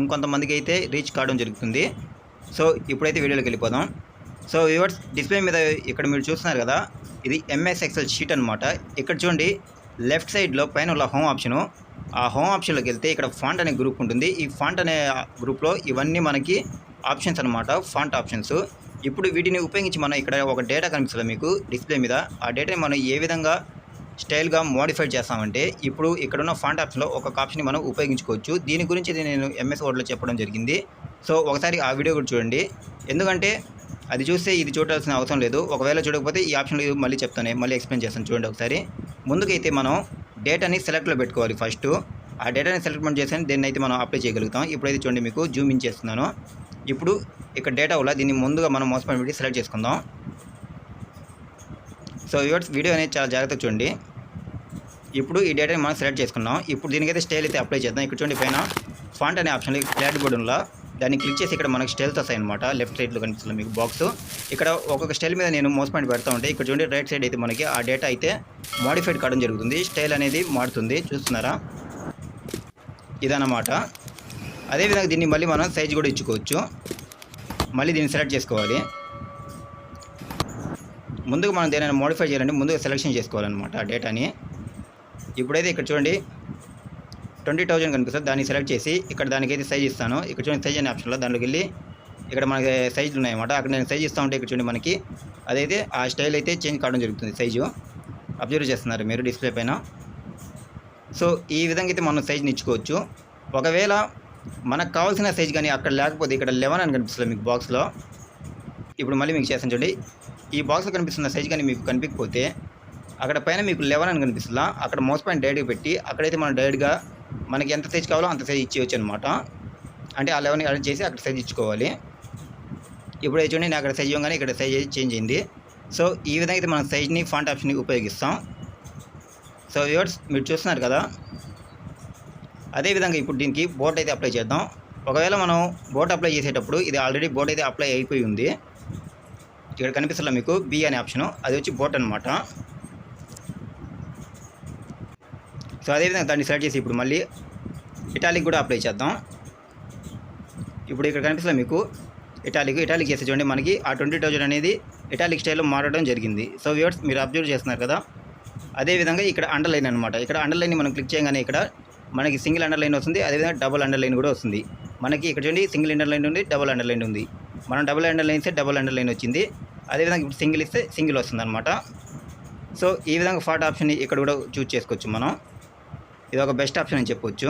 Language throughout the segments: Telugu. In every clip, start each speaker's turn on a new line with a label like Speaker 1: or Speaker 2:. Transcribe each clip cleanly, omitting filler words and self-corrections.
Speaker 1: ఇంకొంతమందికి అయితే రీచ్ కావడం జరుగుతుంది. సో ఇప్పుడైతే వీడియోలోకి వెళ్ళిపోదాం. సో వ్యూవర్స్, డిస్ప్లే మీద ఇక్కడ మీరు చూస్తున్నారు కదా, ఇది ఎంఎస్ ఎక్సెల్ షీట్ అనమాట. ఇక్కడ చూడండి, లెఫ్ట్ సైడ్లో పైన ఉన్న హోమ్ ఆప్షను, ఆ హోమ్ ఆప్షన్లోకి వెళ్తే ఇక్కడ ఫాంట్ అనే గ్రూప్ ఉంటుంది. ఈ ఫాంట్ అనే గ్రూప్లో ఇవన్నీ మనకి ఆప్షన్స్ అనమాట, ఫాంట్ ఆప్షన్స్. ఇప్పుడు వీటిని ఉపయోగించి మనం ఇక్కడ ఒక డేటా కనిపిస్తుంది మీకు డిస్ప్లే మీద. ఆ డేటాని మనం ఏ విధంగా స్టైల్గా మోడిఫై చేస్తామంటే, ఇప్పుడు ఇక్కడున్న ఫాంట్ ఆప్షన్లో ఒక్కొక్క ఆప్షన్ని మనం ఉపయోగించుకోవచ్చు. దీని గురించి నేను ఎంఎస్ వర్డ్లో చెప్పడం జరిగింది. సో ఒకసారి ఆ వీడియో కూడా చూడండి, ఎందుకంటే అది చూస్తే ఇది చూడాల్సిన అవసరం లేదు. ఒకవేళ చూడకపోతే ఈ ఆప్షన్లు మళ్ళీ చెప్తాను, మళ్ళీ ఎక్స్ప్లెయిన్ చేస్తాను. చూడండి ఒకసారి. ముందుకైతే మనం డేటాని సెలెక్ట్లో పెట్టుకోవాలి. ఫస్ట్ ఆ డేటాని సెలెక్ట్మెంట్ చేసి దీన్ని అయితే మనం అప్లై చేయగలుగుతాం. ఇప్పుడైతే చూడండి, మీకు జూమ్ ఇన్ చేస్తున్నాను. ఇప్పుడు ఇక్కడ డేటా వల్ల దీన్ని ముందుగా మనం మౌస్ పెట్టి సెలెక్ట్ చేసుకుందాం. సో వ్యూవర్స్, వీడియో అనేది చాలా జాగ్రత్తగా చూడండి. ఇప్పుడు ఈ డేటాని మనం సెలెక్ట్ చేసుకున్నాం. ఇప్పుడు దీనికైతే స్టైల్ అయితే అప్లై చేద్దాం. ఇక్కడ చూడండి, పైన ఫాంట్ అనే ఆప్షన్ క్లారిటీ బోర్డు ఉందా, దాన్ని క్లిక్ చేసి ఇక్కడ మనకి స్టైల్స్ వస్తాయి అనమాట. లెఫ్ట్ సైడ్లో కనిపిస్తుంది మీకు బాక్స్. ఇక్కడ ఒక్కొక్క స్టైల్ మీద నేను మౌస్ పాయింట్ పెడతా ఉంటే, ఇక్కడ చూడండి రైట్ సైడ్ అయితే మనకి ఆ డేటా అయితే మోడిఫైడ్ కావడం జరుగుతుంది. స్టైల్ అనేది మారుతుంది, చూస్తున్నారా? ఇదన్నమాట. అదేవిధంగా దీన్ని మళ్ళీ మనం సైజ్ కూడా ఇచ్చుకోవచ్చు. మళ్ళీ దీన్ని సెలెక్ట్ చేసుకోవాలి. ముందుగా మనం దేనైనా మోడిఫై చేయాలంటే ముందుగా సెలెక్షన్ చేసుకోవాలన్నమాట ఆ డేటాని. ఇప్పుడైతే ఇక్కడ చూడండి 20,000 కనిపిస్తుంది, దాన్ని సెలెక్ట్ చేసి ఇక్కడ దానికైతే సైజ్ ఇస్తాను. ఇక్కడ చూడండి సైజ్ అనే ఆప్షన్లో దాంట్లోకి వెళ్ళి ఇక్కడ మనకి సైజులు ఉన్నాయన్నమాట. అక్కడ నేను సైజ్ ఇస్తూ ఉంటే ఇక్కడ చూడండి మనకి అదైతే ఆ స్టైల్ అయితే చేంజ్ కావడం జరుగుతుంది. సైజు అబ్జర్వ్ చేస్తున్నారు మీరు డిస్ప్లే పైన. సో ఈ విధంగా అయితే మనం సైజ్ని ఇచ్చుకోవచ్చు. ఒకవేళ మనకు కావాల్సిన సైజ్ కానీ అక్కడ లేకపోతే ఇక్కడ 11 అని కనిపిస్తుంది మీకు బాక్స్లో. ఇప్పుడు మళ్ళీ మీకు చేస్తాను చూడండి, ఈ బాక్స్లో కనిపిస్తున్న సైజ్ కానీ మీకు కనిపించకపోతే అక్కడ పైన మీకు 11 అని కనిపిస్తుందా, అక్కడ మౌస్ పాయింట్ డైరెక్ట్గా పెట్టి అక్కడైతే మనం డైరెక్ట్గా మనకి ఎంత సైజ్ కావాలో అంత సైజ్ ఇచ్చేయచ్చు అనమాట. అంటే ఆ 11 అరేంజ్ చేసి అక్కడ సైజ్ ఇచ్చుకోవాలి. ఇప్పుడు చూడండి, నేను అక్కడ సైజ్ ఇవ్వగానే ఇక్కడ సైజ్ చేంజ్ అయింది. సో ఈ విధంగా అయితే మనం సైజ్ని ఫాంట్ ఆప్షన్ని ఉపయోగిస్తాం. సో వ్యూవర్స్, మీరు చూస్తున్నారు కదా. అదేవిధంగా ఇప్పుడు దీనికి బోర్డ్ అయితే అప్లై చేద్దాం. ఒకవేళ మనం బోర్డ్ అప్లై చేసేటప్పుడు ఇది ఆల్రెడీ బోర్డ్ అయితే అప్లై అయిపోయి ఉంది. ఇక్కడ కనిపిస్తుందా మీకు బి అనే ఆప్షను, అది వచ్చి బోర్డ్ అనమాట. సో అదేవిధంగా దాన్ని సెలెక్ట్ చేసి ఇప్పుడు మళ్ళీ ఇటాలిక్ కూడా అప్లై చేద్దాం. ఇప్పుడు ఇక్కడ కనిపిస్తుంది మీకు ఇటాలిక్ చేసి చూడండి, మనకి ఆ 20,000 అనేది ఇటాలిక్ స్టైల్లో మారడం జరిగింది. సో వ్యూవర్స్, మీరు అబ్జర్వ్ చేస్తున్నారు కదా. అదేవిధంగా ఇక్కడ అండర్లైన్ అనమాట. ఇక్కడ అండర్లైన్ మనం క్లిక్ చేయగానే ఇక్కడ మనకి సింగిల్ అండర్లైన్ వస్తుంది, అదేవిధంగా డబుల్ అండర్లైన్ కూడా వస్తుంది. మనకి ఇక్కడ చూడండి సింగిల్ అండర్లైన్ ఉంది, డబుల్ అండర్లైన్ ఉంది. మనం డబుల్ అండర్లైన్ ఇస్తే డబుల్ అండర్లైన్ వచ్చింది. అదేవిధంగా ఇప్పుడు సింగిల్ ఇస్తే సింగిల్ వస్తుంది అనమాట. సో ఈ విధంగా ఫాంట్ ఆప్షన్ ఇక్కడ కూడా చూస్ చేసుకోవచ్చు మనం. ఇది ఒక బెస్ట్ ఆప్షన్ అని చెప్పవచ్చు.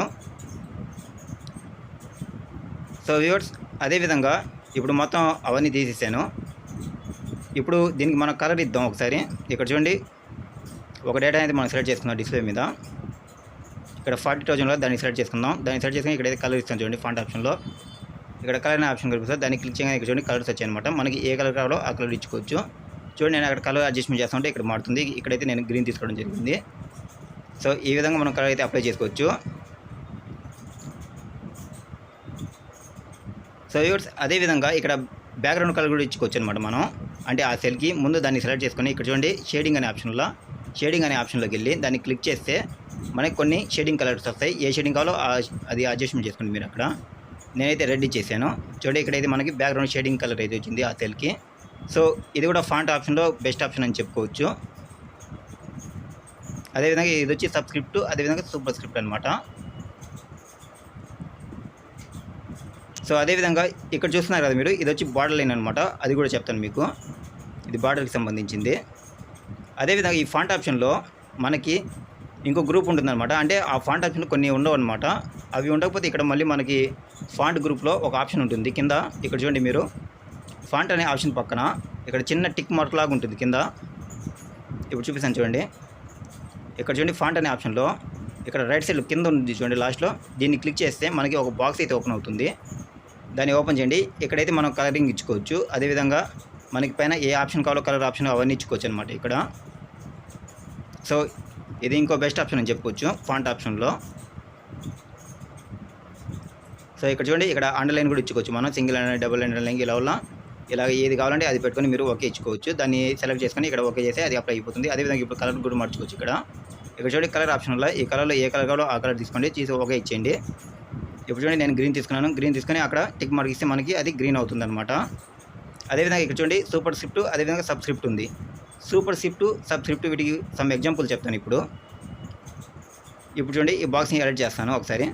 Speaker 1: సో వ్యూవర్స్, అదేవిధంగా ఇప్పుడు మొత్తం అవన్నీ తీసేసాను. ఇప్పుడు దీనికి మనం కలర్ ఇద్దాం ఒకసారి. ఇక్కడ చూడండి, ఒక డేటా అనేది మనం సెలెక్ట్ చేసుకుందాం డిస్ప్లే మీద. ఇక్కడ 40,000లో దాన్ని సెలెక్ట్ చేసుకుందాం. దాన్ని సెలెక్ట్ చేసుకుని ఇక్కడైతే కలర్ ఇస్తాను చూడండి ఫాంట్ ఆప్షన్లో. ఇక్కడ కలర్ అనే ఆప్షన్ కనిపిస్తుంది, దాన్ని క్లిక్ చేయగానే ఇక్కడ చూడండి కలర్స్ వచ్చాయి అనమాట. మనకి ఏ కలర్ కావాలో ఆ కలర్ ఇచ్చుకోవచ్చు. చూడండి, నేను అక్కడ కలర్ అడ్జస్ట్మెంట్ చేస్తుంటే ఇక్కడ మారుతుంది. ఇక్కడైతే నేను గ్రీన్ తీసుకోవడం జరిగింది. సో ఈ విధంగా మనం కలర్ అయితే అప్లై చేసుకోవచ్చు. సో వ్యూవర్స్, అదేవిధంగా ఇక్కడ బ్యాక్గ్రౌండ్ కలర్ కూడా ఇచ్చుకోవచ్చు అనమాట మనం. అంటే ఆ సెల్కి ముందు దాన్ని సెలెక్ట్ చేసుకొని ఇక్కడ చూడండి షేడింగ్ అనే ఆప్షన్లోకి వెళ్ళి దాన్ని క్లిక్ చేస్తే మనకి కొన్ని షేడింగ్ కలర్స్ వస్తాయి. ఏ షేడింగ్ కావాలో అది అడ్జస్ట్మెంట్ చేసుకోండి మీరు అక్కడ. నేనైతే రెడ్ ఇచ్చేసాను. చూడండి, ఇక్కడైతే మనకి బ్యాక్గ్రౌండ్ షేడింగ్ కలర్ అయితే వచ్చింది ఆ సెల్కి. సో ఇది కూడా ఫాంట్ ఆప్షన్లో బెస్ట్ ఆప్షన్ అని చెప్పుకోవచ్చు. అదేవిధంగా ఇది వచ్చి సబ్స్క్రిప్ట్, అదేవిధంగా సూపర్ స్క్రిప్ట్ అనమాట. సో అదేవిధంగా ఇక్కడ చూస్తున్నారు కదా మీరు, ఇది వచ్చి బార్డర్ లైన్ అనమాట. అది కూడా చెప్తాను మీకు, ఇది బార్డర్కి సంబంధించింది. అదేవిధంగా ఈ ఫాంట్ ఆప్షన్లో మనకి ఇంకో గ్రూప్ ఉంటుందన్నమాట. అంటే ఆ ఫాంట్ ఆప్షన్ కొన్ని ఉండవు అనమాట. అవి ఉండకపోతే ఇక్కడ మళ్ళీ మనకి ఫాంట్ గ్రూప్లో ఒక ఆప్షన్ ఉంటుంది కింద. ఇక్కడ చూడండి మీరు, ఫాంట్ అనే ఆప్షన్ పక్కన ఇక్కడ చిన్న టిక్ మార్క్ లాగా ఉంటుంది కింద. ఇప్పుడు చూపిస్తాను చూడండి. ఇక్కడ చూడండి ఫాంట్ అనే ఆప్షన్లో ఇక్కడ రైట్ సైడ్ కింద ఉంది చూడండి లాస్ట్లో. దీన్ని క్లిక్ చేస్తే మనకి ఒక బాక్స్ అయితే ఓపెన్ అవుతుంది. దాన్ని ఓపెన్ చేయండి. ఇక్కడైతే మనం కలరింగ్ ఇచ్చుకోవచ్చు. అదేవిధంగా మనకి పైన ఏ ఆప్షన్ కావాలో కలర్ ఆప్షన్ అవన్నీ ఇచ్చుకోవచ్చు అనమాట ఇక్కడ. సో ఇది ఇంకో బెస్ట్ ఆప్షన్ అని చెప్పుకోవచ్చు ఫాంట్ ఆప్షన్లో. సో ఇక్కడ చూడండి, ఇక్కడ అండర్లైన్ కూడా ఇచ్చుకోవచ్చు మనం. సింగిల్ అండర్లైన్, డబుల్ అండర్లైన్ ఇలా ఏది కావాలంటే అది పెట్టుకొని మీరు ఓకే ఇచ్చుకోవచ్చు. దాన్ని సెలెక్ట్ చేసుకొని ఇక్కడ ఓకే చేస్తే అది అప్లై అయిపోతుంది. అదేవిధంగా ఇప్పుడు కలర్ కూడా మార్చుకోవచ్చు. ఇక్కడ చూడండి కలర్ ఆప్షన్లో ఈ కలర్లో ఏ కలర్ కావాలో ఆ కలర్ తీసుకోండి, తీసి ఓకే ఇచ్చేయండి. ఇప్పుడు చూడండి నేను గ్రీన్ తీసుకున్నాను. గ్రీన్ తీసుకొని అక్కడ టిక్ మార్క్ ఇస్తే మనకి అది గ్రీన్ అవుతుందన్నమాట. అదేవిధంగా ఇక్కడ చూడండి సూపర్ స్క్రిప్ట్, అదేవిధంగా సబ్ స్క్రిప్ట్ ఉంది. సూపర్ స్క్రిప్ట్, సబ్ స్క్రిప్ట్ వీటికి సమ్ ఎగ్జాంపుల్ చెప్తాను ఇప్పుడు. ఇప్పుడు చూడండి ఈ బాక్స్ని ఎడిట్ చేస్తాను ఒకసారి.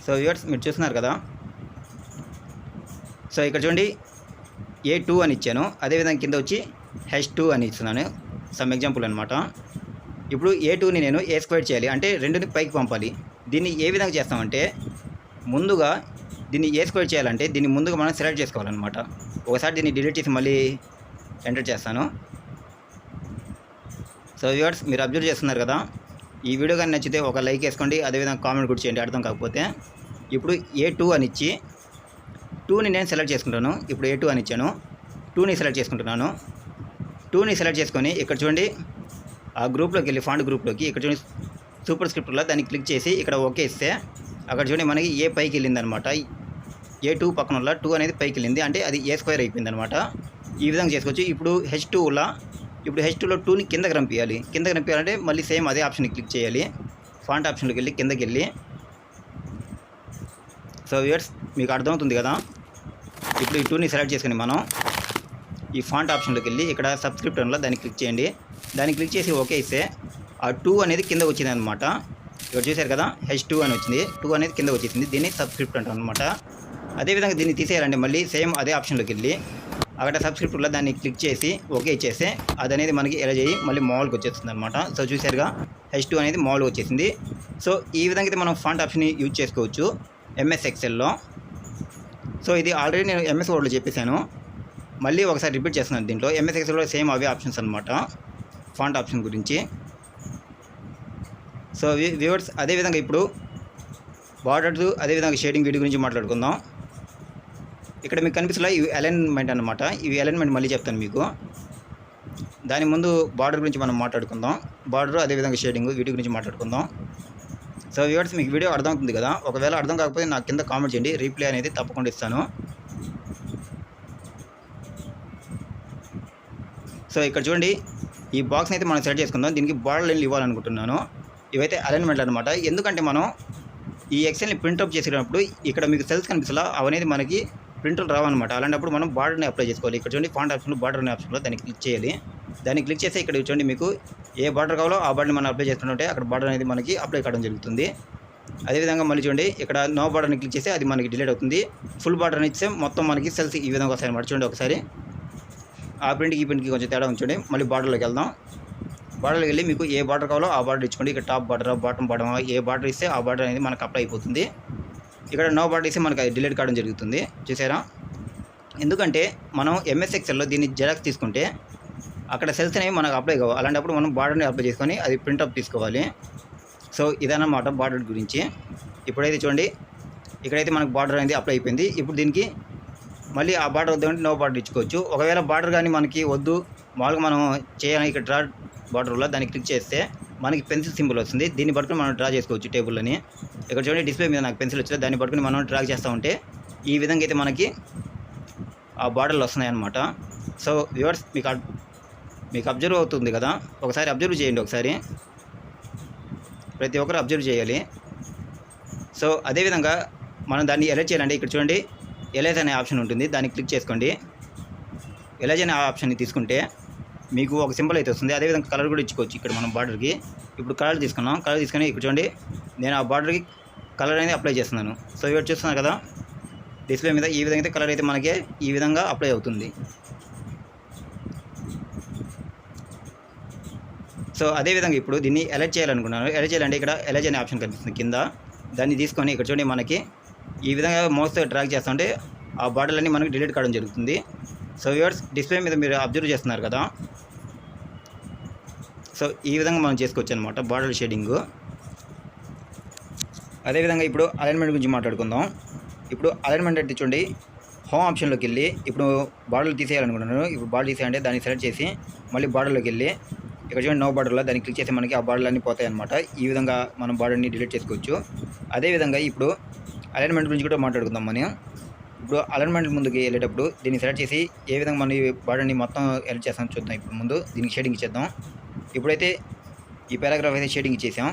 Speaker 1: సో వ్యూవర్స్ మీరు చూస్తున్నారు కదా. సో ఇక్కడ చూడండి A2 అని ఇచ్చాను. అదేవిధంగా కింద వచ్చి H2 అని ఇస్తున్నాను. సమ్ ఎగ్జాంపుల్ అనమాట. ఇప్పుడు A2ని నేను A స్క్వేర్ చేయాలి అంటే రెండుని పైకి పంపాలి. దీన్ని ఏ విధంగా చేస్తామంటే ముందుగా దీన్ని A స్క్వేర్ చేయాలంటే దీన్ని ముందుగా మనం సెలెక్ట్ చేసుకోవాలన్నమాట. ఒకసారి దీన్ని డిలీట్ చేసి మళ్ళీ ఎంటర్ చేస్తాను. సో వ్యూవర్స్ మీరు అబ్జర్వ్ చేస్తున్నారు కదా. ఈ వీడియో కానీ నచ్చితే ఒక లైక్ వేసుకోండి, అదేవిధంగా కామెంట్ కూడా చేయండి అర్థం కాకపోతే. ఇప్పుడు A2 అని ఇచ్చి 2ని నేను సెలెక్ట్ చేసుకుంటాను. ఇప్పుడు A2 అని ఇచ్చాను, 2ని సెలెక్ట్ చేసుకుంటున్నాను. 2ని సెలెక్ట్ చేసుకొని ఇక్కడ చూడండి ఆ గ్రూప్లోకి వెళ్ళి ఫాంట్ గ్రూప్లోకి ఇక్కడ చూడండి సూపర్ స్క్రిప్ట్లో దాన్ని క్లిక్ చేసి ఇక్కడ ఓకే ఇస్తే అక్కడ చూడండి మనకి A పైకి వెళ్ళింది అనమాట. A2 పక్కన వల్ల 2 అనేది పైకి వెళ్ళింది అంటే అది A స్క్వేర్ అయిపోయింది అనమాట. ఈ విధంగా చేసుకోవచ్చు. ఇప్పుడు H2లో 2ని కిందకి రంపించాలి. కిందకి రంపించాలంటే మళ్ళీ సేమ్ అదే ఆప్షన్ని క్లిక్ చేయాలి. ఫాంట్ ఆప్షన్లోకి వెళ్ళి కిందకి వెళ్ళి. సో వ్యూవర్స్ మీకు అర్థమవుతుంది కదా. ఇప్పుడు ఈ 2ని సెలెక్ట్ చేసుకుని మనం ఈ ఫాంట్ ఆప్షన్లోకి వెళ్ళి ఇక్కడ సబ్స్క్రిప్ట్ వల్ల దాన్ని క్లిక్ చేయండి. దాన్ని క్లిక్ చేసి ఓకే ఇస్తే ఆ 2 అనేది కింద వచ్చింది అనమాట. ఇక్కడ చూశారు కదా H2 అని వచ్చింది. 2 అనేది కింద వచ్చేసింది. దీన్ని సబ్స్క్రిప్ట్ అంటాం అనమాట. అదేవిధంగా దీన్ని తీసేయాలంటే మళ్ళీ సేమ్ అదే ఆప్షన్లోకి వెళ్ళి అక్కడ సబ్స్క్రిప్ట్ వల్ల దాన్ని క్లిక్ చేసి ఓకే ఇచ్చేస్తే అది అనేది మనకి ఎలా చేయి మళ్ళీ మామూలుగా వచ్చేస్తుంది అనమాట. సో చూశారుగా H2 అనేది మామూలుగా వచ్చేసింది. సో ఈ విధంగా అయితే మనం ఫాంట్ ఆప్షన్ని యూజ్ చేసుకోవచ్చు MS ఎక్సెల్లో. సో ఇది ఆల్రెడీ నేను MS వర్డ్లో చెప్పేశాను, మళ్ళీ ఒకసారి రిపీట్ చేస్తున్నాను. దీంట్లో MS ఎక్సెల్లో సేమ్ అవే ఆప్షన్స్ అనమాట ఫాంట్ ఆప్షన్ గురించి. సో వ్యూవర్స్ అదేవిధంగా ఇప్పుడు బార్డర్స్ అదేవిధంగా షేడింగ్ వీటి గురించి మాట్లాడుకుందాం. ఇక్కడ మీకు కనిపిస్తున్నా ఇవి అలైన్మెంట్ అనమాట. ఇవి అలైన్మెంట్ మళ్ళీ చెప్తాను మీకు. దాని ముందు బార్డర్ గురించి మనం మాట్లాడుకుందాం. బార్డర్ అదేవిధంగా షేడింగ్ వీటి గురించి మాట్లాడుకుందాం. సో వ్యూవర్స్ మీకు వీడియో అర్థమవుతుంది కదా. ఒకవేళ అర్థం కాకపోతే నాకు కింద కామెంట్ చేయండి, రీప్లై అనేది తప్పకుండా ఇస్తాను. సో ఇక్కడ చూడండి ఈ బాక్స్ని అయితే మనం సెలెక్ట్ చేసుకుందాం. దీనికి బార్డర్ లైన్లు ఇవ్వాలనుకుంటున్నాను. ఇవైతే అలైన్మెంట్ అనమాట. ఎందుకంటే మనం ఈ ఎక్సెల్ని ప్రింట్అప్ చేసేటప్పుడు ఇక్కడ మీకు సెల్స్ కనిపిస్తా అవనేది మనకి ప్రింట్లు రావన్నమాట. అలాంటప్పుడు మనం బార్డర్ని అప్లై చేసుకోవాలి. ఇక్కడ చూడండి ఫాంట్ ఆప్షన్లో బార్డర్ అనే ఆప్షన్లో దాన్ని క్లిక్ చేయాలి. దాన్ని క్లిక్ చేస్తే ఇక్కడ చూడండి మీకు ఏ బార్డర్ కావాలో ఆ బార్డర్ని మనం అప్లై చేసుకుంటుంటే అక్కడ బార్డర్ అనేది మనకి అప్లై కావడం జరుగుతుంది. అదేవిధంగా మళ్ళీ చూడండి ఇక్కడ నో బార్డర్ని క్లిక్ చేస్తే అది మనకి డిలీట్ అవుతుంది. ఫుల్ బార్డర్ని ఇస్తే మొత్తం మనకి సెల్స్ ఈ విధంగా వస్తాయి అన్నమాట. చూడండి ఒకసారి ఆ ప్రింట్కి ఈ ప్రింట్కి కొంచెం తేడా ఉంచండి. మళ్ళీ బార్డర్లోకి వెళ్దాం. బార్డర్లోకి వెళ్ళి మీకు ఏ బార్డర్ కావాలో ఆ బార్డర్ ఇచ్చుకోండి. ఇక్కడ టాప్ బార్డర్ బాటమ్ బార్డర్ ఏ బార్డర్ ఇస్తే ఆ బార్డర్ అనేది మనకు అప్లై అయిపోతుంది. ఇక్కడ నో బార్డర్ ఇస్తే మనకి డిలీట్ కావడం జరుగుతుంది. చూసారా, ఎందుకంటే మనం MS ఎక్సెల్లో దీన్ని జెరాక్స్ తీసుకుంటే అక్కడ సెల్స్ అనేవి మనకు అప్లై కావాలి. అలాంటప్పుడు మనం బార్డర్ని అప్లై చేసుకొని అది ప్రింట్అప్ తీసుకోవాలి. సో ఇదన్నమాట బార్డర్ గురించి. ఇప్పుడైతే చూడండి ఇక్కడైతే మనకు బార్డర్ అనేది అప్లై అయిపోయింది. ఇప్పుడు దీనికి మళ్ళీ ఆ బార్డర్ వద్దంటే నో బార్డర్ ఇచ్చుకోవచ్చు. ఒకవేళ బార్డర్ కానీ మనకి వద్దు మామూలుగా మనం చేయాలని ఇక్కడ డ్రా బార్డర్లో దాన్ని క్లిక్ చేస్తే మనకి పెన్సిల్ సింబల్ వస్తుంది. దీన్ని పట్టుకుని మనం డ్రా చేసుకోవచ్చు టేబుల్ని. ఇక్కడ చూడండి డిస్ప్లే మీద నాకు పెన్సిల్ వచ్చింది. దాన్ని పట్టుకుని మనం డ్రా చేస్తూ ఉంటే ఈ విధంగా అయితే మనకి ఆ బార్డర్లు వస్తున్నాయి అన్నమాట. సో వ్యూవర్స్ మీకు అబ్జర్వ్ అవుతుంది కదా. ఒకసారి అబ్జర్వ్ చేయండి. ఒకసారి ప్రతి ఒక్కరు అబ్జర్వ్ చేయాలి. సో అదేవిధంగా మనం దాన్ని ఎలా చేయాలంటే ఇక్కడ చూడండి ఎలైజ్ అనే ఆప్షన్ ఉంటుంది. దాన్ని క్లిక్ చేసుకోండి. ఎలైజ్ అనే ఆప్షన్ని తీసుకుంటే మీకు ఒక సింబల్ అయితే వస్తుంది. అదేవిధంగా కలర్ కూడా ఇచ్చుకోవచ్చు. ఇక్కడ మనం బార్డర్కి ఇప్పుడు కలర్ తీసుకున్నాం. కలర్ తీసుకొని ఇక్కడ చూడండి నేను ఆ బార్డర్కి కలర్ అనేది అప్లై చేస్తున్నాను. సో ఇవి చూస్తున్నారు కదా డిస్ప్లే మీద ఈ విధంగా అయితే కలర్ అయితే మనకి ఈ విధంగా అప్లై అవుతుంది. సో అదేవిధంగా ఇప్పుడు దీన్ని ఎలైట్ చేయాలనుకున్నాను. ఎలైట్ చేయాలంటే ఇక్కడ ఎలైజ్ అనే ఆప్షన్ కనిపిస్తుంది కింద. దాన్ని తీసుకొని ఇక్కడ చూడండి మనకి ఈ విధంగా మౌస్తో డ్రాగ్ చేస్తుంటే ఆ బార్డర్లన్నీ మనకి డిలీట్ కావడం జరుగుతుంది. సో వ్యూవర్స్ డిస్ప్లే మీద మీరు అబ్జర్వ్ చేస్తున్నారు కదా. సో ఈ విధంగా మనం చేసుకోవచ్చు అనమాట బార్డర్ షేడింగ్. అదేవిధంగా ఇప్పుడు అలైన్మెంట్ గురించి మాట్లాడుకుందాం. ఇప్పుడు అలైన్మెంట్ అంటే చూడండి హోమ్ ఆప్షన్లోకి వెళ్ళి ఇప్పుడు బార్డర్లు తీసేయాలనుకుంటున్నాను. ఇప్పుడు బార్డర్ తీసేయాలంటే దాన్ని సెలెక్ట్ చేసి మళ్ళీ బార్డర్లోకి వెళ్ళి ఇక్కడ చూడండి నో బార్డర్లో దాన్ని క్లిక్ చేసి మనకి ఆ బార్డర్లు అన్నీ పోతాయి అనమాట. ఈ విధంగా మనం బార్డర్ని డిలీట్ చేసుకోవచ్చు. అదేవిధంగా ఇప్పుడు అలైన్మెంట్ గురించి కూడా మాట్లాడుకుందాం మనం. ఇప్పుడు అలైన్మెంట్ ముందుకి వెళ్ళేటప్పుడు దీన్ని సెలెక్ట్ చేసి ఏ విధంగా మన బార్డర్ని మొత్తం ఎడిట్ చేస్తాం చూద్దాం. ఇప్పుడు ముందు దీనికి షేడింగ్ ఇచ్చేద్దాం. ఇప్పుడైతే ఈ పారాగ్రాఫ్ అయితే షేడింగ్ ఇచ్చేసాం.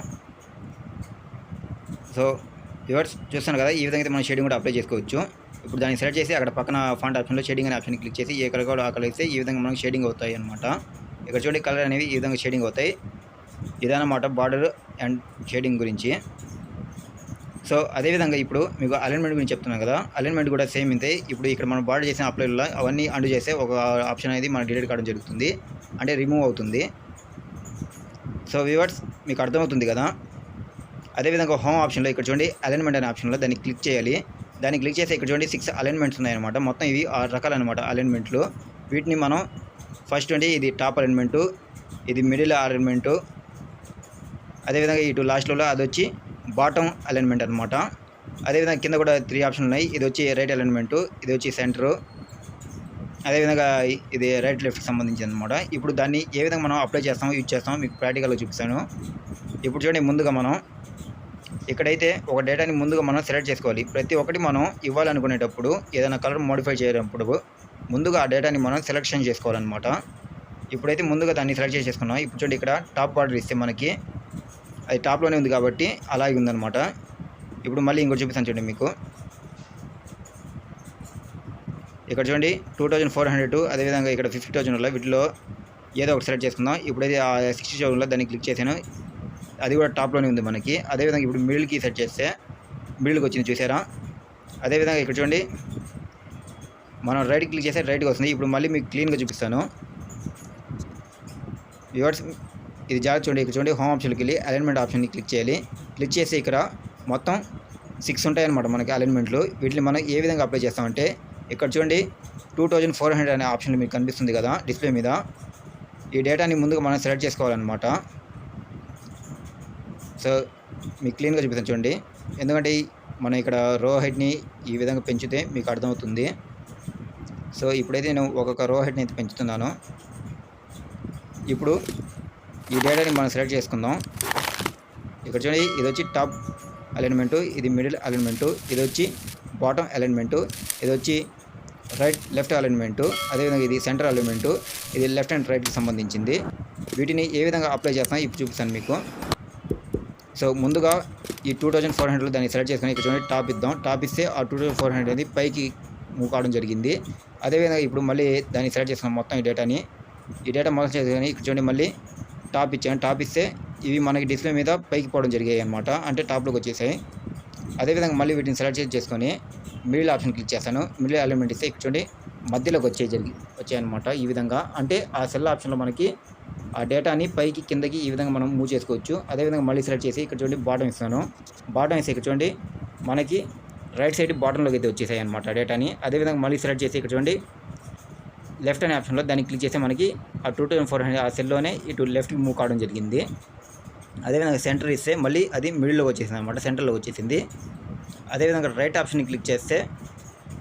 Speaker 1: సో వ్యూవర్స్ చూస్తాను కదా, ఈ విధంగా అయితే మనం షేడింగ్ కూడా అప్లై చేసుకోవచ్చు. ఇప్పుడు దాన్ని సెలెక్ట్ చేసి అక్కడ పక్కన ఫాంట్ ఆప్షన్లో షేడింగ్ అనే ఆప్షన్ క్లిక్ చేసి ఏ కలర్ కూడా ఆ కలర్ ఇస్తే ఈ విధంగా మనకు షేడింగ్ అవుతాయి అనమాట. ఇక్కడ చూడండి కలర్ అనేవి ఈ విధంగా షేడింగ్ అవుతాయి. ఇదన్నమాట బార్డర్ అండ్ షేడింగ్ గురించి. సో అదేవిధంగా ఇప్పుడు మీకు అలైన్మెంట్ గురించి చెప్తున్నాను కదా, అలైన్మెంట్ కూడా సేమ్ ఇంతే. ఇప్పుడు ఇక్కడ మనం బార్డర్ చేసిన అప్లైలో అవన్నీ అండు చేస్తే ఒక ఆప్షన్ అనేది మనకు డిలీట్ కావడం జరుగుతుంది, అంటే రిమూవ్ అవుతుంది. సో వ్యూవర్స్ మీకు అర్థమవుతుంది కదా. అదేవిధంగా హోమ్ ఆప్షన్లో ఇక్కడ చూడండి అలైన్మెంట్ అనే ఆప్షన్లో దాన్ని క్లిక్ చేయాలి. దాన్ని క్లిక్ చేసి ఇక్కడ చూడండి 6 అలైన్మెంట్స్ ఉన్నాయన్నమాట. మొత్తం ఇవి 6 రకాలు అనమాట అలైన్మెంట్లు. వీటిని మనం ఫస్ట్ చూడండి ఇది టాప్ అలైన్మెంటు, ఇది మిడిల్ అలైన్మెంటు, అదేవిధంగా ఇటు లాస్ట్లో అది వచ్చి బాటమ్ అలైన్మెంట్ అనమాట. అదేవిధంగా కింద కూడా 3 ఆప్షన్లు ఉన్నాయి. ఇది వచ్చి రైట్ అలైన్మెంటు, ఇది వచ్చి సెంటరు, అదేవిధంగా ఇది రైట్ లెఫ్ట్కి సంబంధించి అనమాట. ఇప్పుడు దాన్ని ఏ విధంగా మనం అప్లై చేస్తామో యూజ్ చేస్తామో మీకు ప్రాక్టికల్గా చూపిస్తాను. ఇప్పుడు చూడండి ముందుగా మనం ఇక్కడైతే ఒక డేటాని ముందుగా మనం సెలెక్ట్ చేసుకోవాలి. ప్రతి ఒక్కటి మనం ఇవ్వాలనుకునేటప్పుడు ఏదైనా కలర్ మోడిఫై చేయనప్పుడు ముందుగా ఆ డేటాని మనం సెలెక్షన్ చేసుకోవాలన్నమాట. ఇప్పుడైతే ముందుగా దాన్ని సెలెక్ట్ చేసుకున్నాం. ఇప్పుడు చూడండి ఇక్కడ టాప్ బార్డర్ ఇస్తే మనకి అది టాప్లోనే ఉంది కాబట్టి అలాగే ఉందన్నమాట. ఇప్పుడు మళ్ళీ ఇంకోటి చూపిస్తాను చూడండి మీకు. ఇక్కడ చూడండి 2400, అదేవిధంగా ఇక్కడ 50,000 వల్ల వీటిలో ఏదో ఒకటి సెలెక్ట్ చేసుకుందాం. ఇప్పుడైతే ఆ 60,000లో దాన్ని క్లిక్ చేశాను, అది కూడా టాప్లోనే ఉంది మనకి. అదేవిధంగా ఇప్పుడు మిడిల్కి సెట్ చేస్తే మిడిల్కి వచ్చింది చూసారా. అదేవిధంగా ఇక్కడ చూడండి మనం రైట్ క్లిక్ చేస్తే రైట్గా వస్తుంది. ఇప్పుడు మళ్ళీ మీకు క్లీన్గా చూపిస్తాను. వ్యూవర్స్ ఇది జాగ్రత్త చూడండి. ఇక్కడ చూడండి హోమ్ ఆప్షన్కి వెళ్ళి అలైన్మెంట్ ఆప్షన్ని క్లిక్ చేయాలి. క్లిక్ చేసి ఇక్కడ మొత్తం 6 ఉంటాయన్నమాట మనకి అలైన్మెంట్లు. వీటిని మనం ఏ విధంగా అప్లై చేస్తామంటే ఇక్కడ చూడండి 2400 అనే ఆప్షన్ మీకు కనిపిస్తుంది కదా డిస్ప్లే మీద. ఈ డేటాని ముందుగా మనం సెలెక్ట్ చేసుకోవాలన్నమాట. సో మీకు క్లీన్గా చూపిస్తాను చూడండి, ఎందుకంటే మనం ఇక్కడ రో హైట్ని ఈ విధంగా పెంచితే మీకు అర్థమవుతుంది. సో ఇప్పుడైతే నేను ఒక్కొక్క రో హైట్ని అయితే పెంచుతున్నాను. ఇప్పుడు ఈ డేటాని మనం సెలెక్ట్ చేసుకుందాం. ఇక్కడ చూడండి ఇది వచ్చి టాప్ అలైన్మెంటు, ఇది మిడిల్ అలైన్మెంటు, ఇది వచ్చి బాటమ్ అలైన్మెంటు, ఇది వచ్చి లెఫ్ట్ అలైన్మెంటు, అదేవిధంగా ఇది సెంటర్ అలైన్మెంటు, ఇది లెఫ్ట్ అండ్ రైట్కి సంబంధించింది. వీటిని ఏ విధంగా అప్లై చేస్తాం ఇప్పుడు చూపిస్తాను మీకు. సో ముందుగా ఈ 2400లో దాన్ని సెలెక్ట్ చేసుకొని ఇక్కడ చూడండి టాప్ ఇద్దాం. టాప్ ఇస్తే ఆ 2400 అనేది పైకి మూవ్ కావడం జరిగింది. అదేవిధంగా ఇప్పుడు మళ్ళీ దాన్ని సెలెక్ట్ చేసుకున్నాం మొత్తం ఈ డేటా మొదలు చేసుకొని ఇక్కడ చూడండి మళ్ళీ టాప్ ఇచ్చాను. టాప్ ఇస్తే ఇవి మనకి డిస్ప్లే మీద పైకి పోవడం జరిగాయి అనమాట, అంటే టాప్లోకి వచ్చేసాయి. అదేవిధంగా మళ్ళీ వీటిని సెలెక్ట్ చేసుకొని మిడిల్ ఆప్షన్ క్లిక్ చేస్తాను. మిడిల్ అలైన్మెంట్ ఇస్తే ఇక్కడ చూడండి మధ్యలోకి వచ్చాయన్నమాట ఈ విధంగా. అంటే ఆ సెల్ ఆప్షన్లో మనకి ఆ డేటాని పైకి కిందకి ఈ విధంగా మనం మూవ్ చేసుకోవచ్చు. అదేవిధంగా మళ్ళీ సెలెక్ట్ చేసి ఇక్కడ చూడండి బాటమ్ ఇస్తాను. బాటమ్ ఇస్తే ఇక్కడ చూడండి మనకి రైట్ సైడ్ బాటంలోకి అయితే వచ్చేసాయి అనమాట డేటాని. అదేవిధంగా మళ్ళీ సెలెక్ట్ చేసి ఇక్కడ చూడండి లెఫ్ట్ అనే ఆప్షన్లో దాన్ని క్లిక్ చేస్తే మనకి ఆ 2400 ఆ సెల్లోనే ఇటు లెఫ్ట్కి మూవ్ కావడం జరిగింది. అదేవిధంగా సెంటర్ ఇస్తే మళ్ళీ అది మిడిల్లో వచ్చేసింది అనమాట, సెంటర్లో వచ్చేసింది. అదేవిధంగా రైట్ ఆప్షన్ని క్లిక్ చేస్తే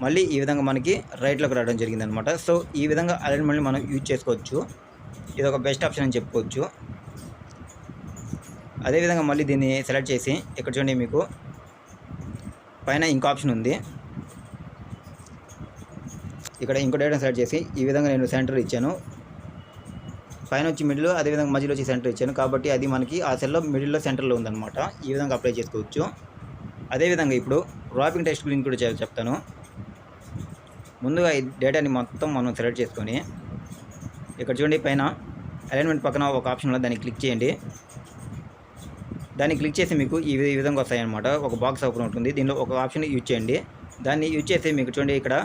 Speaker 1: మళ్ళీ ఈ విధంగా మనకి రైట్లోకి రావడం జరిగింది అనమాట. సో ఈ విధంగా అలైన్మెంట్ని మనం యూజ్ చేసుకోవచ్చు. ఇది ఒక బెస్ట్ ఆప్షన్ అని చెప్పుకోవచ్చు. అదేవిధంగా మళ్ళీ దీన్ని సెలెక్ట్ చేసి ఇక్కడ చూడండి మీకు పైన ఇంకో ఆప్షన్ ఉంది. ఇక్కడ ఇంకో డేటా సెలెక్ట్ చేసి ఈ విధంగా నేను సెంటర్ ఇచ్చాను. పైన వచ్చి మిడిల్, అదేవిధంగా మధ్యలో వచ్చి సెంటర్ ఇచ్చాను కాబట్టి అది మనకి ఆ సెల్లో మిడిల్లో సెంటర్లో ఉందన్నమాట. ఈ విధంగా అప్లై చేసుకోవచ్చు. అదేవిధంగా ఇప్పుడు రాపింగ్ టెక్స్ట్ గురించి కూడా చెప్తాను. ముందుగా ఈ డేటాని మొత్తం మనం సెలెక్ట్ చేసుకొని ఇక్కడ చూడండి పైన అలైన్మెంట్ పక్కన ఒక ఆప్షన్లో దాన్ని క్లిక్ చేయండి. దాన్ని క్లిక్ చేసి మీకు ఈ విధంగా వస్తాయన్నమాట. ఒక బాక్స్ ఓపెన్ ఉంటుంది, దీనిలో ఒక ఆప్షన్ యూజ్ చేయండి. దాన్ని యూజ్ చేసి మీకు చూడండి ఇక్కడ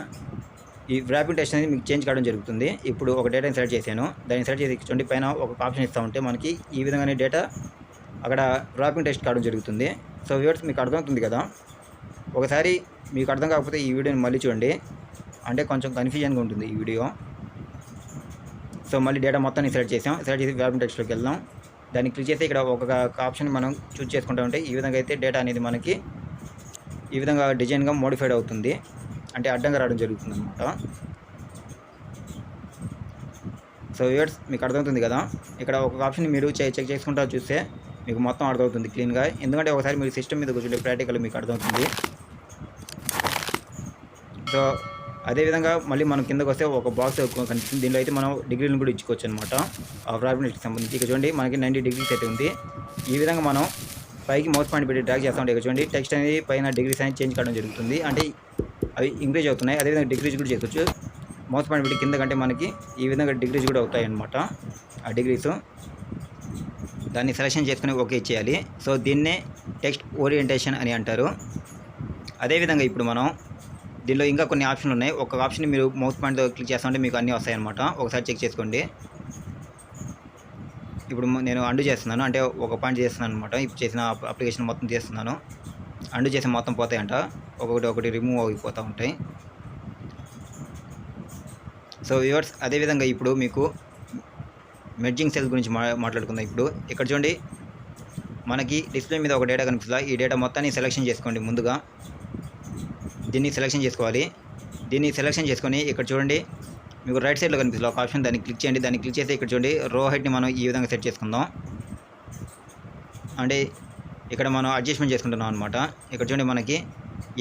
Speaker 1: ఈ ర్యాపింగ్ టెక్స్ట్ అనేది మీకు చేంజ్ కావడం జరుగుతుంది. ఇప్పుడు ఒక డేటాని సెలెక్ట్ చేశాను, దాన్ని సెలెక్ట్ చేసి చూడండి పైన ఒక ఆప్షన్ ఇస్తూ ఉంటే మనకి ఈ విధంగానే డేటా అక్కడ ర్యాపింగ్ టెక్స్ట్ కావడం జరుగుతుంది. సో వ్యూవర్స్ మీకు అర్థమవుతుంది కదా. ఒకసారి మీకు అర్థం కాకపోతే ఈ వీడియోని మళ్ళీ చూడండి, అంటే కొంచెం కన్ఫ్యూజన్గా ఉంటుంది ఈ వీడియో. సో మళ్ళీ డేటా మొత్తాన్ని సెలెక్ట్ చేసి ర్యాపింగ్ టెక్స్ట్లోకి వెళ్దాం. దాన్ని క్లిక్ చేసి ఇక్కడ ఒక ఆప్షన్ మనం చూస్ చేసుకుంటూ ఉంటే ఈ విధంగా అయితే డేటా అనేది మనకి ఈ విధంగా డిజైన్గా మోడిఫైడ్ అవుతుంది, అంటే అడ్డంగా రావడం జరుగుతుంది అనమాట. సో వ్యూవర్స్ మీకు అర్థమవుతుంది కదా. ఇక్కడ ఒక ఆప్షన్ మీరు చెక్ చేసుకుంటా చూస్తే మీకు మొత్తం అర్థమవుతుంది క్లీన్గా, ఎందుకంటే ఒకసారి మీరు సిస్టమ్ మీద కూర్చుంటే ప్రాక్టికల్ మీకు అర్థమవుతుంది. సో అదేవిధంగా మళ్ళీ మనం కిందకు వస్తే ఒక బాక్స్ కనిపిస్తుంది. దీనిలో అయితే మనం డిగ్రీలను కూడా ఇచ్చుకోవచ్చు అనమాట ఆ ప్రాబ్లమ్కి సంబంధించి. ఇక్కడ చూడండి మనకి 90 డిగ్రీస్ అయితే ఉంది. ఈ విధంగా మనం పైకి మౌస్ పాయింట్ పెట్టి డ్రాగ్ చేస్తూ ఉంటే ఇక్కడ చూడండి టెక్స్ట్ అనేది పైన డిగ్రీస్ అనేది చేంజ్ కావడం జరుగుతుంది. అంటే అవి ఇంక్రీజ్ అవుతున్నాయి, అదేవిధంగా డిగ్రీస్ కూడా చేసుకోవచ్చు. మౌస్ పాయింట్ పెట్టి కింద కంటే మనకి ఈ విధంగా డిగ్రీస్ కూడా అవుతాయి అన్నమాట. ఆ డిగ్రీస్ దాన్ని సెలెక్షన్ చేసుకుని ఓకే ఇచ్చేయాలి. సో దీన్నే టెక్స్ట్ ఓరియంటేషన్ అని అంటారు. అదేవిధంగా ఇప్పుడు మనం దీనిలో ఇంకా కొన్ని ఆప్షన్లు ఉన్నాయి. ఒక ఆప్షన్ మీరు మౌస్ పాయింట్తో క్లిక్ చేస్తామంటే మీకు అన్నీ వస్తాయన్నమాట. ఒకసారి చెక్ చేసుకోండి. ఇప్పుడు నేను అండు చేస్తున్నాను, అంటే ఒక పాయింట్ చేస్తున్నాను అనమాట. ఇప్పుడు చేసిన అప్లికేషన్ మొత్తం చేస్తున్నాను. అండు చేసి మొత్తం పోతాయంట, ఒకటి రిమూవ్ అయిపోతూ ఉంటాయి. సో వ్యూవర్స్, అదేవిధంగా ఇప్పుడు మీకు మెర్జింగ్ సెల్స్ గురించి మాట్లాడుకుందాం. ఇప్పుడు ఇక్కడ చూడండి, మనకి డిస్ప్లే మీద ఒక డేటా కనిపిస్తుందా, ఈ డేటా మొత్తాన్ని సెలెక్షన్ చేసుకోండి. ముందుగా దీన్ని సెలెక్షన్ చేసుకోవాలి. దీన్ని సెలెక్షన్ చేసుకొని ఇక్కడ చూడండి, మీకు రైట్ సైడ్లో కనిపిస్తుంది ఒక ఆప్షన్, దాన్ని క్లిక్ చేయండి. దాన్ని క్లిక్ చేస్తే ఇక్కడ చూడండి రో హైట్ని మనం ఈ విధంగా సెట్ చేసుకుందాం. అంటే ఇక్కడ మనం అడ్జస్ట్మెంట్ చేసుకుంటున్నాం అనమాట. ఇక్కడ చూడండి, మనకి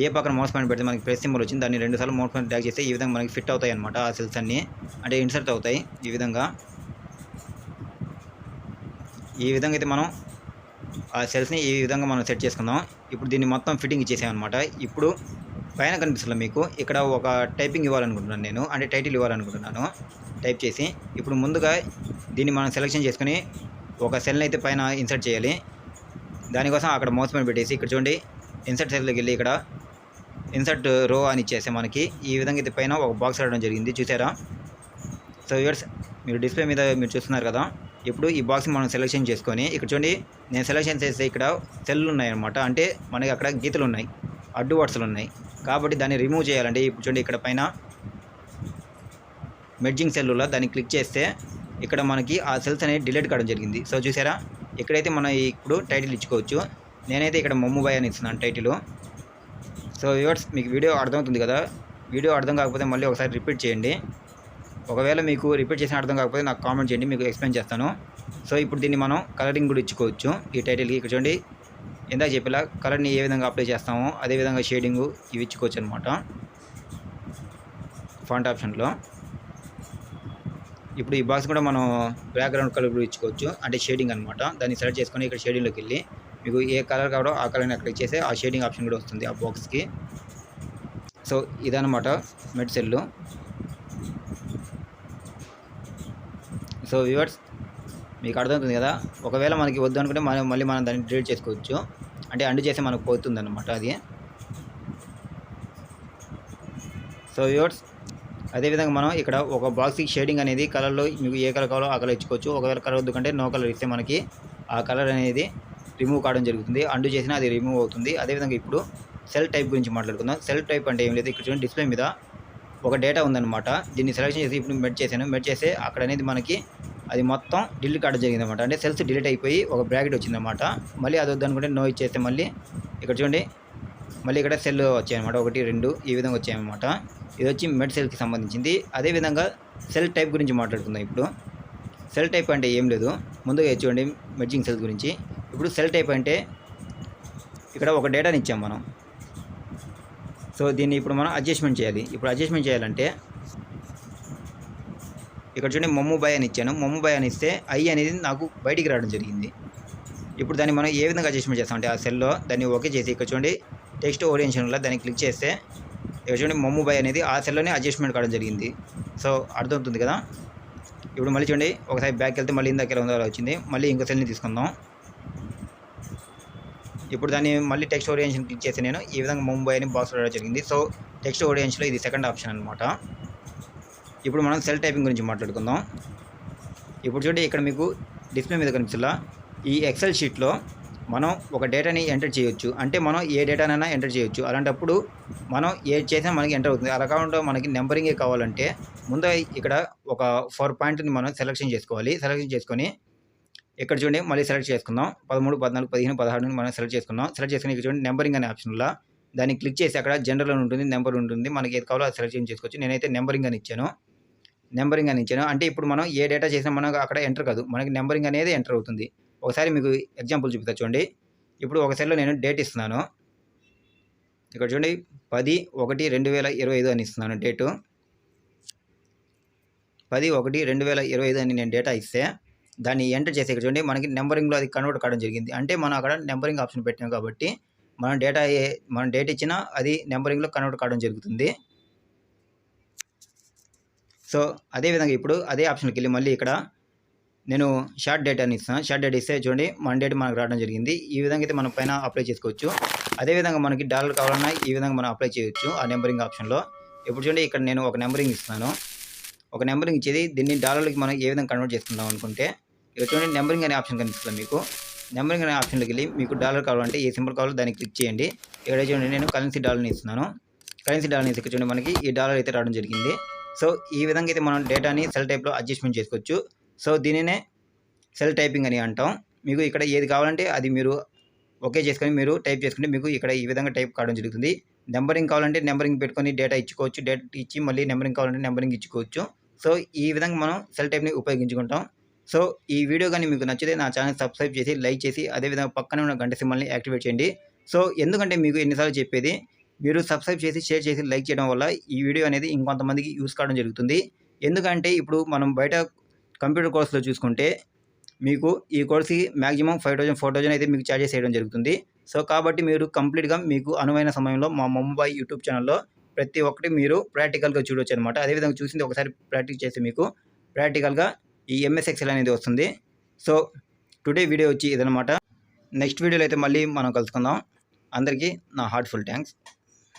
Speaker 1: ఏ పక్కన మౌస్ పాయింట్ పెడితే మనకి ప్రెస్ సింబల్ వచ్చింది, దాన్ని 2 సార్లు మౌస్ పాయింట్ డ్రాగ్ చేస్తే ఈ విధంగా మనకి ఫిట్ అవుతాయి అనమాట. ఆ సెల్స్ అన్నీ అంటే ఇన్సర్ట్ అవుతాయి. ఈ విధంగా అయితే మనం ఆ సెల్స్ని ఈ విధంగా మనం సెట్ చేసుకుందాం. ఇప్పుడు దీన్ని మొత్తం ఫిట్టింగ్ ఇచ్చేసామన్నమాట. ఇప్పుడు పైన కనిపిస్తుంది మీకు ఇక్కడ ఒక టైపింగ్ ఇవ్వాలనుకుంటున్నాను నేను, అంటే టైటిల్ ఇవ్వాలనుకుంటున్నాను టైప్ చేసి. ఇప్పుడు ముందుగా దీన్ని మనం సెలెక్షన్ చేసుకుని ఒక సెల్ని అయితే పైన ఇన్సర్ట్ చేయాలి. దానికోసం అక్కడ మౌస్ పాయింట్ పెట్టేసి ఇక్కడ చూడండి ఇన్సర్ట్ సెల్లోకి వెళ్ళి ఇక్కడ ఇన్సర్ట్ రో అని ఇచ్చేసి మనకి ఈ విధంగా అయితే పైన ఒక బాక్స్ రావడం జరిగింది, చూసారా? సో వ్యూవర్స్, మీరు డిస్ప్లే మీద మీరు చూస్తున్నారు కదా. ఇప్పుడు ఈ బాక్స్ని మనం సెలెక్షన్ చేసుకొని ఇక్కడ చూడండి, నేను సెలెక్షన్ చేస్తే ఇక్కడ సెల్లు ఉన్నాయన్నమాట. అంటే మనకి అక్కడ గీతలు ఉన్నాయి, అడ్డు వరుసలు ఉన్నాయి. కాబట్టి దాన్ని రిమూవ్ చేయాలంటే ఇప్పుడు చూడండి, ఇక్కడ పైన మెర్జింగ్ సెల్లులో దాన్ని క్లిక్ చేస్తే ఇక్కడ మనకి ఆ సెల్స్ అనేది డిలీట్ కావడం జరిగింది. సో చూసారా, ఇక్కడైతే మనం ఇప్పుడు టైటిల్ ఇచ్చుకోవచ్చు. నేనైతే ఇక్కడ మొమ్ముబాయ్ అని ఇస్తున్నాను టైటిల్. సో వ్యూవర్స్, మీకు వీడియో అర్థమవుతుంది కదా. వీడియో అర్థం కాకపోతే మళ్ళీ ఒకసారి రిపీట్ చేయండి. ఒకవేళ మీకు రిపీట్ చేసిన అర్థం కాకపోతే నాకు కామెంట్ చేయండి, మీకు ఎక్స్ప్లెయిన్ చేస్తాను. సో ఇప్పుడు దీన్ని మనం కలరింగ్ కూడా ఇచ్చుకోవచ్చు ఈ టైటిల్కి. ఇక్కడ చూడండి, ఇందాక చెప్పేలా కలర్ని ఏ విధంగా అప్లై చేస్తామో అదేవిధంగా షేడింగు ఇవి ఇచ్చుకోవచ్చు అనమాట ఫాంట్ ఆప్షన్లో. ఇప్పుడు ఈ బాక్స్ కూడా మనం బ్యాక్గ్రౌండ్ కలర్ కూడా ఇచ్చుకోవచ్చు, అంటే షేడింగ్ అనమాట. దాన్ని సెలెక్ట్ చేసుకొని ఇక్కడ షేడింగ్లోకి వెళ్ళి మీకు ఏ కలర్ కావాలో ఆ కలర్ని అక్కడ ఇచ్చేస్తే ఆ షేడింగ్ ఆప్షన్ కూడా వస్తుంది ఆ బాక్స్కి. సో ఇదన్నమాట మెడ్ సెల్లు. సో వ్యూవర్స్, మీకు అర్థమవుతుంది కదా. ఒకవేళ మనకి వద్దు అనుకుంటే మళ్ళీ మనం దాన్ని డిలీట్ చేసుకోవచ్చు, అంటే అండు చేస్తే మనకు పోతుంది అన్నమాట అది. సో వ్యూవర్స్, అదేవిధంగా మనం ఇక్కడ ఒక బాక్స్కి షేడింగ్ అనేది కలర్లో మీకు ఏ కలర్ కావాలో ఆ కలర్ ఇచ్చుకోవచ్చు. ఒకవేళ కలర్ వద్దు కంటే నో కలర్ ఇస్తే మనకి ఆ కలర్ అనేది రిమూవ్ కావడం జరుగుతుంది. అండు చేసినా అది రిమూవ్ అవుతుంది. అదేవిధంగా ఇప్పుడు సెల్ టైప్ గురించి మాట్లాడుకుందాం. సెల్ టైప్ అంటే ఏం లేదు, ఇక్కడ చూడండి డిస్ప్లే మీద ఒక డేటా ఉందన్నమాట. దీన్ని సెలెక్షన్ చేసి ఇప్పుడు మెడ్ చేశాను. మెడ్ చేస్తే అక్కడ అనేది మనకి అది మొత్తం డిలీట్ కావడం జరిగిందన్నమాట. అంటే సెల్స్ డిలీట్ అయిపోయి ఒక బ్రాకెట్ వచ్చిందన్నమాట. మళ్ళీ అది వద్దనుకుంటే నో ఇచ్చేస్తే మళ్ళీ ఇక్కడ చూడండి మళ్ళీ ఇక్కడ సెల్ వచ్చాయన్నమాట. 1, 2 ఈ విధంగా వచ్చాయన్నమాట. ఇది వచ్చి మెడ్ సెల్కి సంబంధించింది. అదేవిధంగా సెల్ టైప్ గురించి మాట్లాడుకుందాం. ఇప్పుడు సెల్ టైప్ అంటే ఏం లేదు, ముందుగా చూడండి మెర్జింగ్ సెల్స్ గురించి. ఇప్పుడు సెల్ టైప్ అంటే ఇక్కడ ఒక డేటాని ఇచ్చాం మనం. సో దీన్ని ఇప్పుడు మనం అడ్జస్ట్మెంట్ చేయాలి. ఇప్పుడు అడ్జస్ట్మెంట్ చేయాలంటే ఇక్కడ చూడండి మొమ్ముబాయ్ అని ఇచ్చాను. మొమ్ముబాయ్ అని ఇస్తే ఐ అనేది నాకు బయటికి రావడం జరిగింది. ఇప్పుడు దాన్ని మనం ఏ విధంగా అడ్జస్ట్మెంట్ చేస్తామంటే ఆ సెల్లో దాన్ని ఓకే చేసి ఇక్కడ చూడండి టెక్స్ట్ ఓరియంటేషన్లో దాన్ని క్లిక్ చేస్తే ఇక్కడ చూడండి మొమ్ముబాయ్ అనేది ఆ సెల్లోనే అడ్జస్ట్మెంట్ కావడం జరిగింది. సో అర్థమవుతుంది కదా. ఇప్పుడు మళ్ళీ చూడండి ఒకసారి బ్యాక్ వెళ్తే మళ్ళీ ఇందాక ఎలా ఉందో అలా వచ్చింది. మళ్ళీ ఇంకో సెల్ని తీసుకుందాం. ఇప్పుడు దాన్ని మళ్ళీ టెక్స్ట్ ఓరియంటేషన్ క్లిక్ చేసి నేను ఈ విధంగా మొమ్ముబాయ్ అని బాక్స్ రావడం జరిగింది. సో టెక్స్ట్ ఓరియంటేషన్లో ఇది సెకండ్ ఆప్షన్ అనమాట. ఇప్పుడు మనం సెల్ టైపింగ్ గురించి మాట్లాడుకుందాం. ఇప్పుడు చూడండి ఇక్కడ మీకు డిస్ప్లే మీద కనిపిస్తుందా, ఈ ఎక్సెల్ షీట్లో మనం ఒక డేటాని ఎంటర్ చేయొచ్చు. అంటే మనం ఏ డేటానైనా ఎంటర్ చేయొచ్చు. అలాంటప్పుడు మనం ఏది చేసినా మనకి ఎంటర్ అవుతుంది. అలా కాకుండా మనకి నెంబరింగే కావాలంటే ముందు ఇక్కడ ఒక 4 పాయింట్ని మనం సెలెక్షన్ చేసుకోవాలి. సెలెక్షన్ చేసుకొని ఇక్కడ చూడండి మళ్ళీ సెలెక్ట్ చేసుకుందాం. 13, 14, 15, 16 మనం సెలెక్ట్ చేసుకుందాం. సెలెక్ట్ చేసుకుని ఇక్కడ చూడండి నెంబరింగ్ అనే ఆప్షన్లో దాన్ని క్లిక్ చేసి అక్కడ జనరల్ అని ఉంటుంది, నెంబర్ ఉంటుంది. మనకి ఏది కావాలో అది సెలెక్ట్ చేసుకోవచ్చు. నేనైతే నెంబరింగ్ అని ఇచ్చాను. అంటే ఇప్పుడు మనం ఏ డేటా చేసినా మనకు అక్కడ ఎంటర్ కాదు, మనకి నెంబరింగ్ అనేది ఎంటర్ అవుతుంది. ఒకసారి మీకు ఎగ్జాంపుల్ చూపిస్తా చూడండి. ఇప్పుడు ఒక సెల్లో నేను డేట్ ఇస్తున్నాను. ఇక్కడ చూడండి 10/1/2025 అని ఇస్తున్నాను డేటు. 10/1/2025 అని నేను డేటా ఇస్తే దాన్ని ఎంటర్ చేసి ఇక్కడ చూడండి మనకి నెంబరింగ్లో అది కన్వర్ట్ కావడం జరిగింది. అంటే మనం అక్కడ నెంబరింగ్ ఆప్షన్ పెట్టాం కాబట్టి మనం డేట్ ఇచ్చినా అది నెంబరింగ్లో కన్వర్ట్ కావడం జరుగుతుంది. సో అదేవిధంగా ఇప్పుడు అదే ఆప్షన్కి వెళ్ళి మళ్ళీ ఇక్కడ నేను షార్ట్ డేట్ అని ఇస్తాను. షార్ట్ డేట్ ఇస్తే చూడండి మన డేట్ మనకు రావడం జరిగింది. ఈ విధంగా అయితే మనం పైన అప్లై చేసుకోవచ్చు. అదేవిధంగా మనకి డాలర్ కావాలన్నా ఈ విధంగా మనం అప్లై చేయొచ్చు ఆ నెంబరింగ్ ఆప్షన్లో. ఇప్పుడు చూడండి ఇక్కడ నేను ఒక నెంబరింగ్ ఇస్తున్నాను. ఒక నెంబరింగ్ ఇచ్చేది దీన్ని డాలర్లకి మనం ఏ విధంగా కన్వర్ట్ చేసుకుందాం అనుకుంటే ఇక్కడ చూడండి నెంబరింగ్ అనే ఆప్షన్ కనిపిస్తుంది మీకు. నెంబరింగ్ అనే ఆప్షన్లోకి వెళ్ళి మీకు డాలర్ కావాలంటే ఏ సింబల్ కావాలో దాన్ని క్లిక్ చేయండి. ఇక్కడ చూడండి నేను కరెన్సీ డాలర్ని ఇస్తున్నాను. కరెన్సీ డాలర్ని ఇస్తే చూడండి మనకి ఈ డాలర్ అయితే రావడం జరిగింది. సో ఈ విధంగా అయితే మనం డేటాని సెల్ టైప్లో అడ్జస్ట్మెంట్ చేసుకోవచ్చు. సో దీనినే సెల్ టైపింగ్ అని అంటాం. మీకు ఇక్కడ ఏది కావాలంటే అది మీరు ఓకే చేసుకొని మీరు టైప్ చేసుకుంటే మీకు ఇక్కడ ఈ విధంగా టైప్ కావడం జరుగుతుంది. నెంబరింగ్ కావాలంటే నెంబరింగ్ పెట్టుకొని డేటా ఇచ్చుకోవచ్చు. డేటా ఇచ్చి మళ్ళీ నెంబరింగ్ కావాలంటే నెంబరింగ్ ఇచ్చుకోవచ్చు. సో ఈ విధంగా మనం సెల్ టైప్ని ఉపయోగించుకుంటాం. సో ఈ వీడియో కానీ మీకు నచ్చితే నా ఛానల్ సబ్స్క్రైబ్ చేసి లైక్ చేసి అదేవిధంగా పక్కనే ఉన్న గంట సింబల్ని యాక్టివేట్ చేయండి. సో ఎందుకంటే మీకు ఎన్నిసార్లు చెప్పేది మీరు సబ్స్క్రైబ్ చేసి షేర్ చేసి లైక్ చేయడం వల్ల ఈ వీడియో అనేది ఇంకొంతమందికి యూస్ కావడం జరుగుతుంది. ఎందుకంటే ఇప్పుడు మనం బయట కంప్యూటర్ కోర్సులో చూసుకుంటే మీకు ఈ కోర్స్కి మ్యాక్సిమం 5000 4000 అయితే మీకు ఛార్జెస్ చేయడం జరుగుతుంది. సో కాబట్టి మీరు కంప్లీట్గా మీకు అనువైన సమయంలో మా ముంబై యూట్యూబ్ ఛానల్లో ప్రతి ఒక్కటి మీరు ప్రాక్టికల్గా చూడవచ్చు అనమాట. అదేవిధంగా చూసింది ఒకసారి ప్రాక్టీస్ చేస్తే మీకు ప్రాక్టికల్గా ఈ ఎంఎస్ ఎక్సెల్ అనేది వస్తుంది. సో టుడే వీడియో వచ్చి ఇదనమాట. నెక్స్ట్ వీడియోలో అయితే మళ్ళీ మనం కలుసుకుందాం. అందరికీ నా హార్ట్ఫుల్ థ్యాంక్స్.